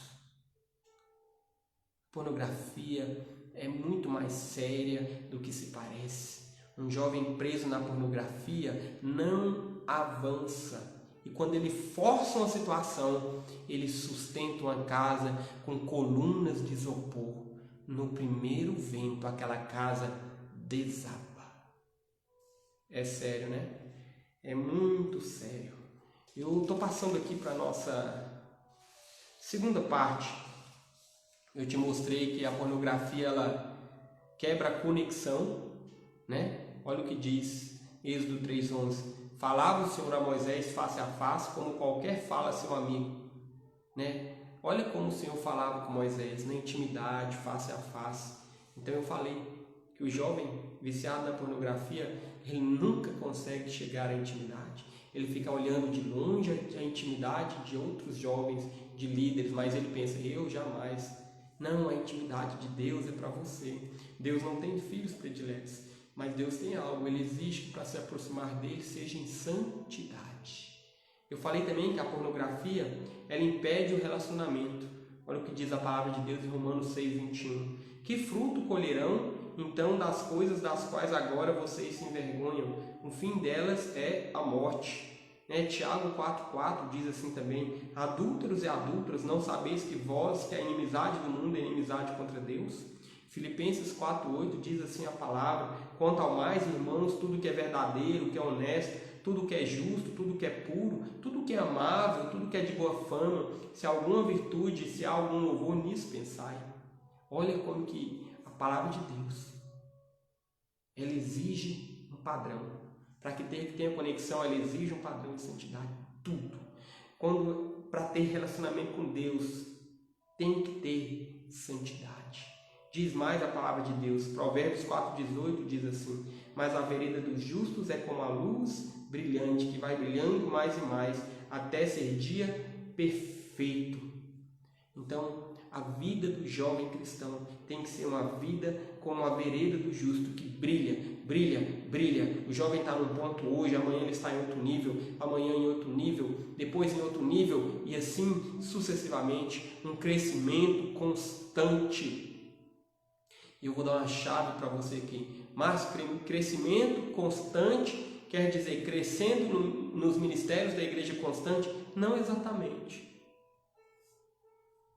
A pornografia é muito mais séria do que se parece. Um jovem preso na pornografia não avança, E quando ele força uma situação, ele sustenta uma casa com colunas de isopor. No primeiro vento, aquela casa desaba. É sério, né? É muito sério. Eu estou passando aqui para a nossa segunda parte. Eu te mostrei que a pornografia ela quebra a conexão, né? Olha o que diz Êxodo 3:11. Falava o Senhor a Moisés face a face, como qualquer fala a seu amigo, né? Olha como o Senhor falava com Moisés, na intimidade, face a face. Então eu falei que o jovem viciado na pornografia, ele nunca consegue chegar à intimidade. Ele fica olhando de longe a intimidade de outros jovens, de líderes, mas ele pensa, eu jamais. Não, a intimidade de Deus é para você. Deus não tem filhos prediletos, mas Deus tem algo, ele exige que para se aproximar dele seja em santidade. Eu falei também que a pornografia, ela impede o relacionamento. Olha o que diz a palavra de Deus em Romanos 6:21. Que fruto colherão, então, das coisas das quais agora vocês se envergonham? O fim delas é a morte. Tiago 4:4 diz assim também, adúlteros e adúlteras, não sabeis que vós, que a inimizade do mundo é inimizade contra Deus? Filipenses 4:8 diz assim a palavra, quanto ao mais, irmãos, tudo que é verdadeiro, que é honesto, tudo que é justo, tudo que é puro, tudo que é amável, tudo que é de boa fama, se há alguma virtude, se há algum louvor, nisso pensai. Olha como que a palavra de Deus, ela exige um padrão. Para que tenha conexão, ela exige um padrão de santidade. Tudo. Para ter relacionamento com Deus, tem que ter santidade. Diz mais a palavra de Deus. Provérbios 4:18 diz assim, mas a vereda dos justos é como a luz brilhante, que vai brilhando mais e mais, até ser dia perfeito. Então, a vida do jovem cristão tem que ser uma vida como a vereda do justo, que brilha, brilha, brilha. O jovem está num ponto hoje, amanhã ele está em outro nível, amanhã em outro nível, depois em outro nível, e assim sucessivamente, um crescimento constante. E eu vou dar uma chave para você aqui. Mas crescimento constante quer dizer crescendo nos ministérios da igreja constante? Não exatamente.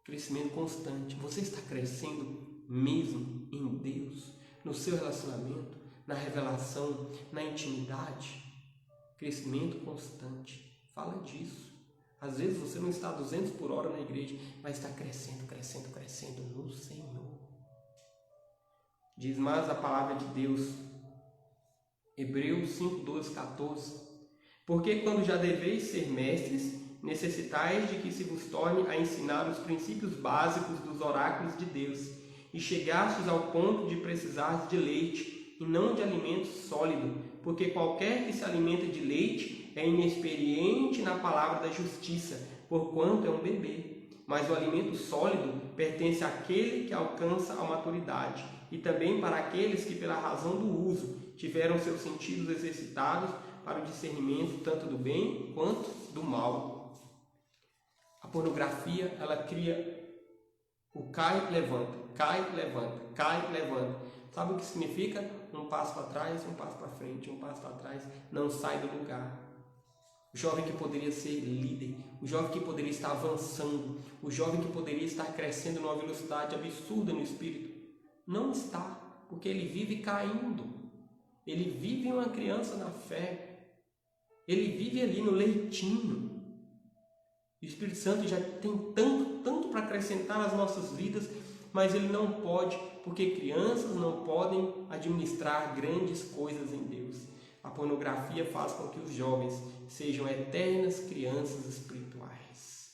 Crescimento constante. Você está crescendo mesmo em Deus, no seu relacionamento, na revelação, na intimidade? Crescimento constante. Fala disso. Às vezes você não está a 200 por hora na igreja, mas está crescendo, crescendo, crescendo no Senhor. Diz mais a palavra de Deus, Hebreus 5:12-14. Porque quando já deveis ser mestres, necessitais de que se vos torne a ensinar os princípios básicos dos oráculos de Deus, e chegastes ao ponto de precisar de leite, e não de alimento sólido, porque qualquer que se alimenta de leite é inexperiente na palavra da justiça, porquanto é um bebê. Mas o alimento sólido pertence àquele que alcança a maturidade, e também para aqueles que, pela razão do uso, tiveram seus sentidos exercitados para o discernimento tanto do bem quanto do mal. A pornografia, ela cria o cai, levanta, cai, levanta, cai, levanta. Sabe o que significa? Um passo para trás, um passo para frente, um passo para trás, não sai do lugar. O jovem que poderia ser líder, o jovem que poderia estar avançando, o jovem que poderia estar crescendo numa velocidade absurda no espírito, não está, porque ele vive caindo. Ele vive uma criança na fé. Ele vive ali no leitinho. O Espírito Santo já tem tanto para acrescentar nas nossas vidas, mas ele não pode, porque crianças não podem administrar grandes coisas em Deus. A pornografia faz com que os jovens sejam eternas crianças espirituais.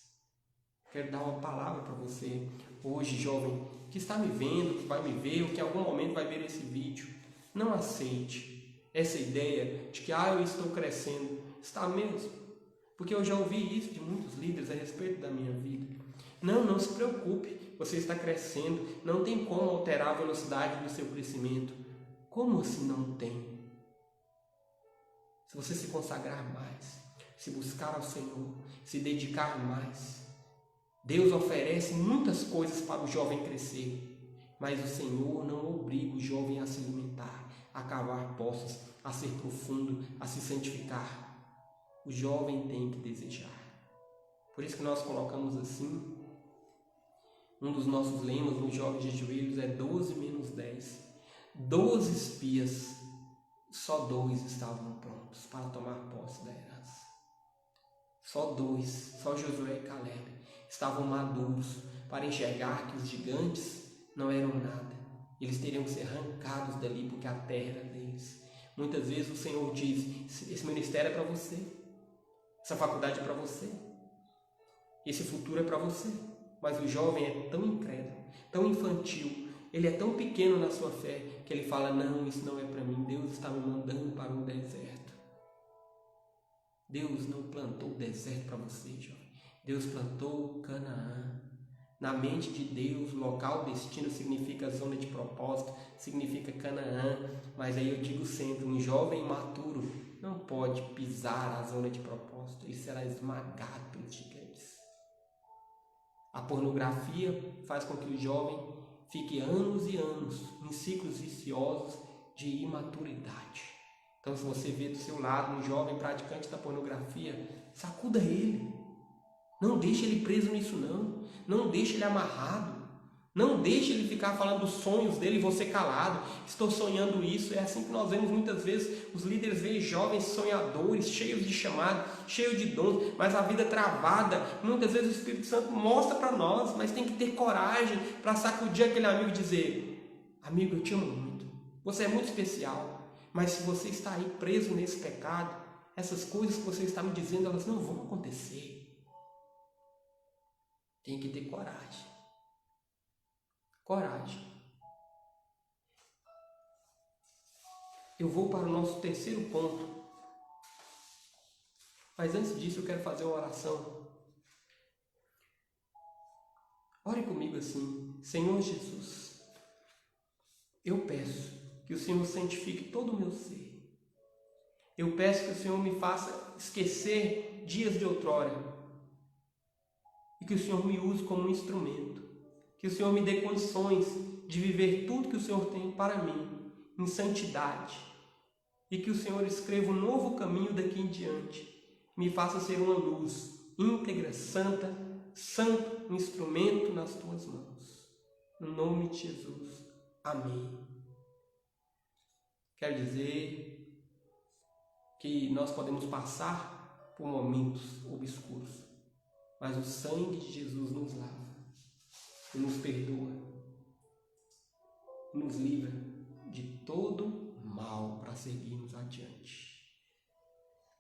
Quero dar uma palavra para você hoje, jovem, que está me vendo, que vai me ver, ou que em algum momento vai ver esse vídeo. Não aceite essa ideia de que eu estou crescendo. Está mesmo? Porque eu já ouvi isso de muitos líderes a respeito da minha vida. Não se preocupe, você está crescendo, não tem como alterar a velocidade do seu crescimento. Como assim não tem? Se você se consagrar mais, se buscar ao Senhor, se dedicar mais, Deus oferece muitas coisas para o jovem crescer, mas o Senhor não obriga o jovem a se alimentar, a cavar poços, a ser profundo, a se santificar. O jovem tem que desejar. Por isso que nós colocamos assim, um dos nossos lemas nos Jovens de Joelhos é 12 menos 10. 12 espias, só 2 estavam prontos para tomar posse da herança. Só 2, só Josué e Caleb, estavam maduros para enxergar que os gigantes não eram nada. Eles teriam que ser arrancados dali porque a terra era deles. Muitas vezes o Senhor diz, esse ministério é para você, essa faculdade é para você, esse futuro é para você. Mas o jovem é tão incrédulo, tão infantil, ele é tão pequeno na sua fé, que ele fala, não, isso não é para mim, Deus está me mandando para um deserto. Deus não plantou o deserto para você, jovem. Deus plantou Canaã. Na mente de Deus, local, destino significa zona de propósito, significa Canaã. Mas aí eu digo sempre, um jovem imaturo não pode pisar a zona de propósito, ele será esmagado pelos gigantes. A pornografia faz com que o jovem fique anos e anos em ciclos viciosos de imaturidade. Então, se você vê do seu lado um jovem praticante da pornografia, sacuda ele. Não deixe ele preso nisso, não. Não deixe ele amarrado. Não deixe ele ficar falando dos sonhos dele e você calado. Estou sonhando isso. É assim que nós vemos muitas vezes. Os líderes veem jovens sonhadores, cheios de chamado, cheios de dons, mas a vida travada. Muitas vezes o Espírito Santo mostra para nós, mas tem que ter coragem para sacudir aquele amigo e dizer, amigo, eu te amo muito. Você é muito especial. Mas se você está aí preso nesse pecado, essas coisas que você está me dizendo, elas não vão acontecer. Tem que ter coragem. Coragem. Eu vou para o nosso terceiro ponto. Mas antes disso eu quero fazer uma oração. Ore comigo assim, Senhor Jesus, eu peço que o Senhor santifique todo o meu ser. Eu peço que o Senhor me faça esquecer dias de outrora e que o Senhor me use como um instrumento. Que o Senhor me dê condições de viver tudo que o Senhor tem para mim, em santidade. E que o Senhor escreva um novo caminho daqui em diante. Me faça ser uma luz íntegra, santa, santo, um instrumento nas tuas mãos. No nome de Jesus. Amém. Quero dizer que nós podemos passar por momentos obscuros, mas o sangue de Jesus nos lava. E nos perdoa, nos livra de todo mal para seguirmos adiante.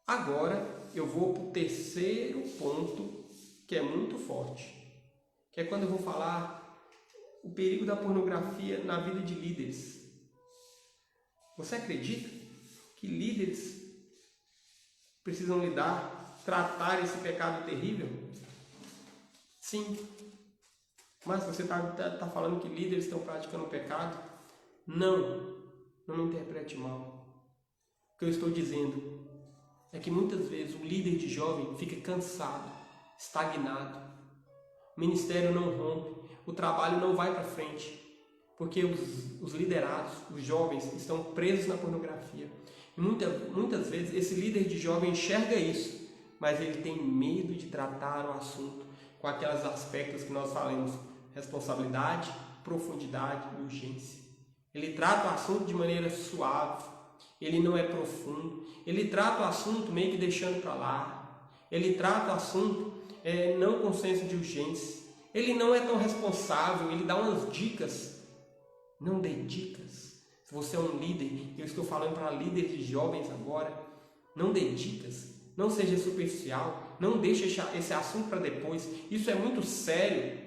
Agora eu vou para o terceiro ponto, que é muito forte, que é quando eu vou falar o perigo da pornografia na vida de líderes. Você acredita que líderes precisam tratar esse pecado terrível? Sim. Mas você está falando que líderes estão praticando o pecado? Não me interprete mal. O que eu estou dizendo é que muitas vezes o líder de jovem fica cansado, estagnado. O ministério não rompe, o trabalho não vai para frente, porque os liderados, os jovens, estão presos na pornografia. E muitas vezes esse líder de jovem enxerga isso, mas ele tem medo de tratar o assunto com aqueles aspectos que nós falamos: responsabilidade, profundidade e urgência. Ele trata o assunto de maneira suave, ele não é profundo, ele trata o assunto meio que deixando para lá, ele trata o assunto não com senso de urgência, ele não é tão responsável, ele dá umas dicas, não dê dicas. Se você é um líder, eu estou falando para líderes de jovens agora, não dê dicas, não seja superficial, não deixe esse assunto para depois, isso é muito sério.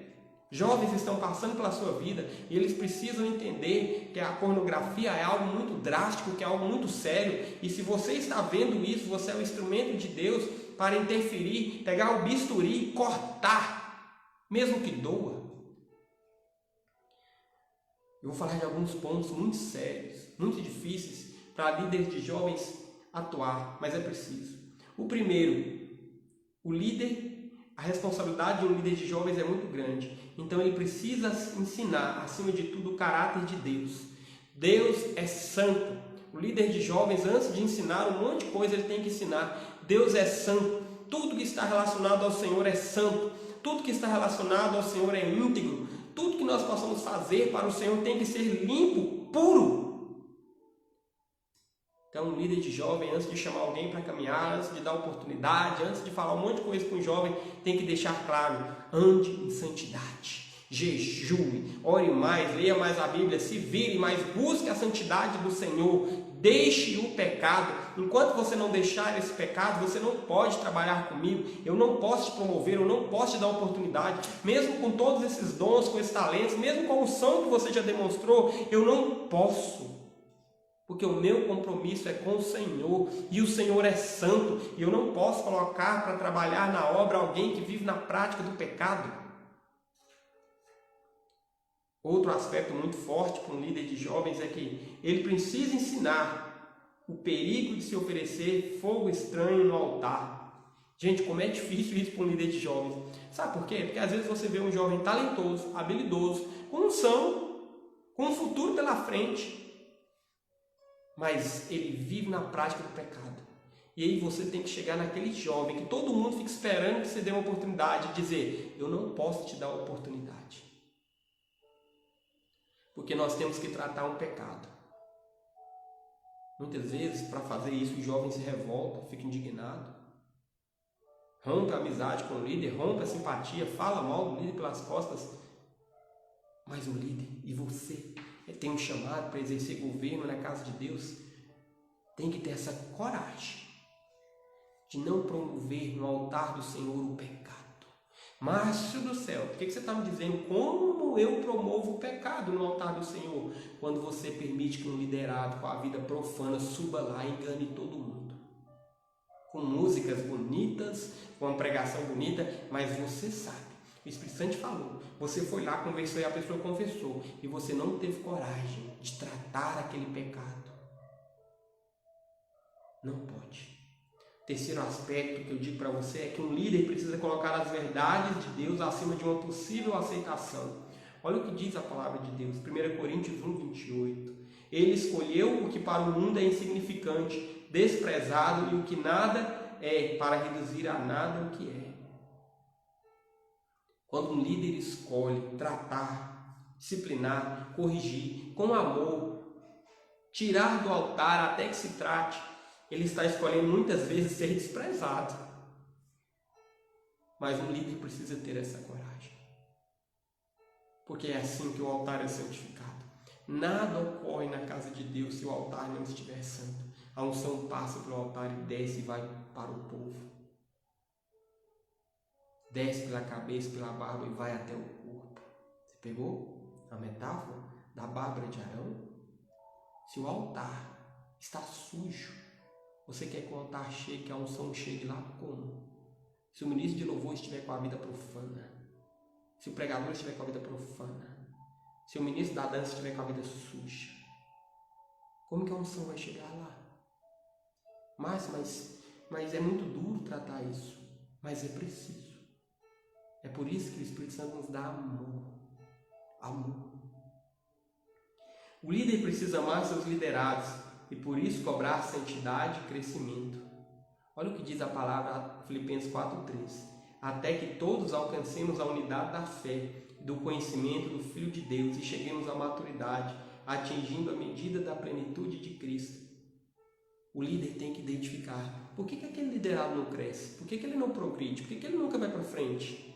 Jovens estão passando pela sua vida e eles precisam entender que a pornografia é algo muito drástico, que é algo muito sério. E se você está vendo isso, você é o instrumento de Deus para interferir, pegar o bisturi e cortar, mesmo que doa. Eu vou falar de alguns pontos muito sérios, muito difíceis para líderes de jovens atuar, mas é preciso. O primeiro, o líder. A responsabilidade de um líder de jovens é muito grande. Então ele precisa ensinar, acima de tudo, o caráter de Deus. Deus é santo. O líder de jovens, antes de ensinar um monte de coisa, ele tem que ensinar: Deus é santo. Tudo que está relacionado ao Senhor é santo. Tudo que está relacionado ao Senhor é íntegro. Tudo que nós possamos fazer para o Senhor tem que ser limpo, puro. Então, um líder de jovem, antes de chamar alguém para caminhar, antes de dar oportunidade, antes de falar um monte de coisa com o jovem, tem que deixar claro: ande em santidade, jejue, ore mais, leia mais a Bíblia, se vire mais, busque a santidade do Senhor, deixe o pecado. Enquanto você não deixar esse pecado, você não pode trabalhar comigo, eu não posso te promover, eu não posso te dar oportunidade, mesmo com todos esses dons, com esses talentos, mesmo com a unção que você já demonstrou, eu não posso. Porque o meu compromisso é com o Senhor, e o Senhor é santo, e eu não posso colocar para trabalhar na obra alguém que vive na prática do pecado. Outro aspecto muito forte para um líder de jovens é que ele precisa ensinar o perigo de se oferecer fogo estranho no altar. Gente, como é difícil isso para um líder de jovens. Sabe por quê? Porque às vezes você vê um jovem talentoso, habilidoso, com unção, com um futuro pela frente, mas ele vive na prática do pecado. E aí você tem que chegar naquele jovem que todo mundo fica esperando que você dê uma oportunidade, e dizer: eu não posso te dar a oportunidade. Porque nós temos que tratar um pecado. Muitas vezes, para fazer isso, o jovem se revolta, fica indignado, rompe a amizade com o líder, rompe a simpatia, fala mal do líder pelas costas. Mas o líder, e você, tem um chamado para exercer governo na casa de Deus, tem que ter essa coragem de não promover no altar do Senhor o pecado. Márcio do céu, o que você está me dizendo? Como eu promovo o pecado no altar do Senhor? Quando você permite que um liderado com a vida profana suba lá e engane todo mundo. Com músicas bonitas, com uma pregação bonita, mas você sabe, o Espírito Santo falou, você foi lá, conversou e a pessoa confessou, e você não teve coragem de tratar aquele pecado. Não pode. Terceiro aspecto que eu digo para você é que um líder precisa colocar as verdades de Deus acima de uma possível aceitação. Olha o que diz a palavra de Deus, 1 Coríntios 1:28. Ele escolheu o que para o mundo é insignificante, desprezado, e o que nada é, para reduzir a nada o que é. Quando um líder escolhe tratar, disciplinar, corrigir, com amor, tirar do altar até que se trate, ele está escolhendo muitas vezes ser desprezado. Mas um líder precisa ter essa coragem. Porque é assim que o altar é santificado. Nada ocorre na casa de Deus se o altar não estiver santo. A unção passa pelo altar e desce e vai para o povo. Desce pela cabeça, pela barba e vai até o corpo. Você pegou a metáfora da Bárbara de Arão? Se o altar está sujo, você quer que o altar chegue, que a unção chegue lá como? Se o ministro de louvor estiver com a vida profana, se o pregador estiver com a vida profana, se o ministro da dança estiver com a vida suja, como que a unção vai chegar lá? Mas é muito duro tratar isso, mas é preciso. É por isso que o Espírito Santo nos dá amor. Amor. O líder precisa amar seus liderados e por isso cobrar santidade e crescimento. Olha o que diz a palavra Filipenses 4:3. Até que todos alcancemos a unidade da fé, do conhecimento do Filho de Deus e cheguemos à maturidade, atingindo a medida da plenitude de Cristo. O líder tem que identificar por que aquele liderado não cresce, por que ele não progride, por que ele nunca vai para frente.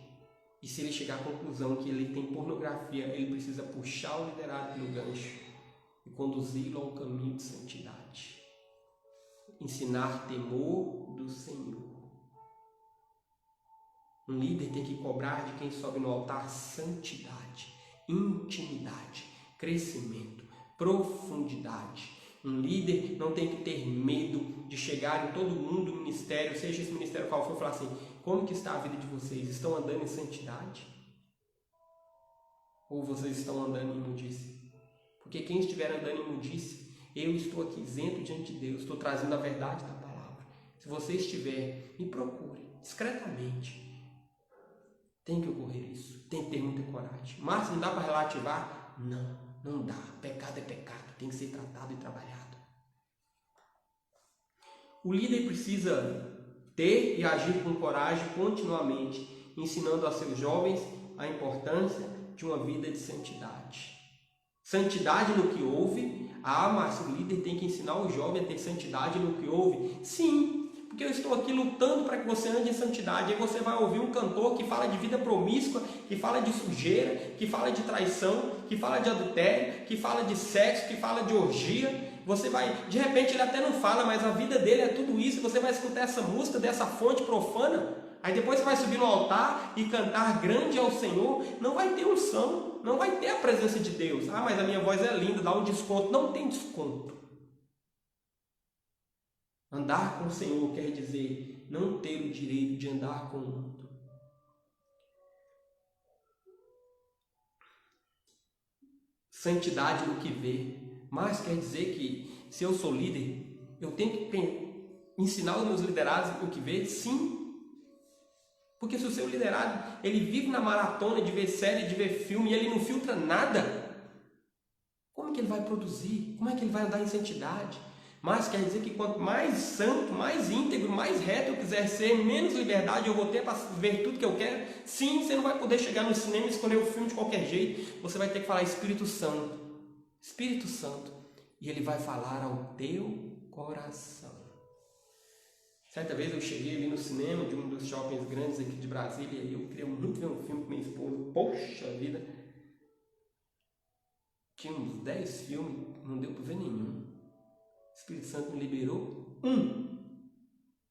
E se ele chegar à conclusão que ele tem pornografia, ele precisa puxar o liderado pelo gancho e conduzi-lo ao caminho de santidade. Ensinar temor do Senhor. Um líder tem que cobrar de quem sobe no altar santidade, intimidade, crescimento, profundidade. Um líder não tem que ter medo de chegar em todo mundo no ministério, seja esse ministério qual for, e falar assim: como que está a vida de vocês? Estão andando em santidade? Ou vocês estão andando em imundície? Porque quem estiver andando em imundície, eu estou aqui isento diante de Deus, estou trazendo a verdade da palavra. Se você estiver, me procure, discretamente. Tem que ocorrer isso, tem que ter muita coragem. Mas não dá para relativar? Não, não dá. Pecado é pecado, tem que ser tratado e trabalhado. O líder precisa ter e agir com coragem continuamente, ensinando a seus jovens a importância de uma vida de santidade. Santidade no que ouve. Mas o líder tem que ensinar o jovem a ter santidade no que ouve. Sim, porque eu estou aqui lutando para que você ande em santidade. Aí você vai ouvir um cantor que fala de vida promíscua, que fala de sujeira, que fala de traição, que fala de adultério, que fala de sexo, que fala de orgia. Você vai, de repente ele até não fala, mas a vida dele é tudo isso. E você vai escutar essa música dessa fonte profana. Aí depois você vai subir no altar e cantar grande ao Senhor. Não vai ter unção, não vai ter a presença de Deus. Mas a minha voz é linda, dá um desconto. Não tem desconto. Andar com o Senhor quer dizer não ter o direito de andar com o mundo. Santidade no que vê. Mas quer dizer que se eu sou líder, eu tenho que ensinar os meus liderados o que vê? Sim. Porque se o seu liderado, ele vive na maratona de ver série, de ver filme, e ele não filtra nada, como que ele vai produzir? Como é que ele vai andar em santidade? Mas quer dizer que quanto mais santo, mais íntegro, mais reto eu quiser ser, menos liberdade eu vou ter para ver tudo que eu quero. Sim, você não vai poder chegar no cinema e escolher o filme de qualquer jeito. Você vai ter que falar Espírito Santo. Espírito Santo. E ele vai falar ao teu coração. Certa vez eu cheguei ali no cinema de um dos shoppings grandes aqui de Brasília e eu queria muito ver um filme com minha esposa. Poxa vida! Tinha uns 10 filmes, não deu para ver nenhum. O Espírito Santo me liberou um.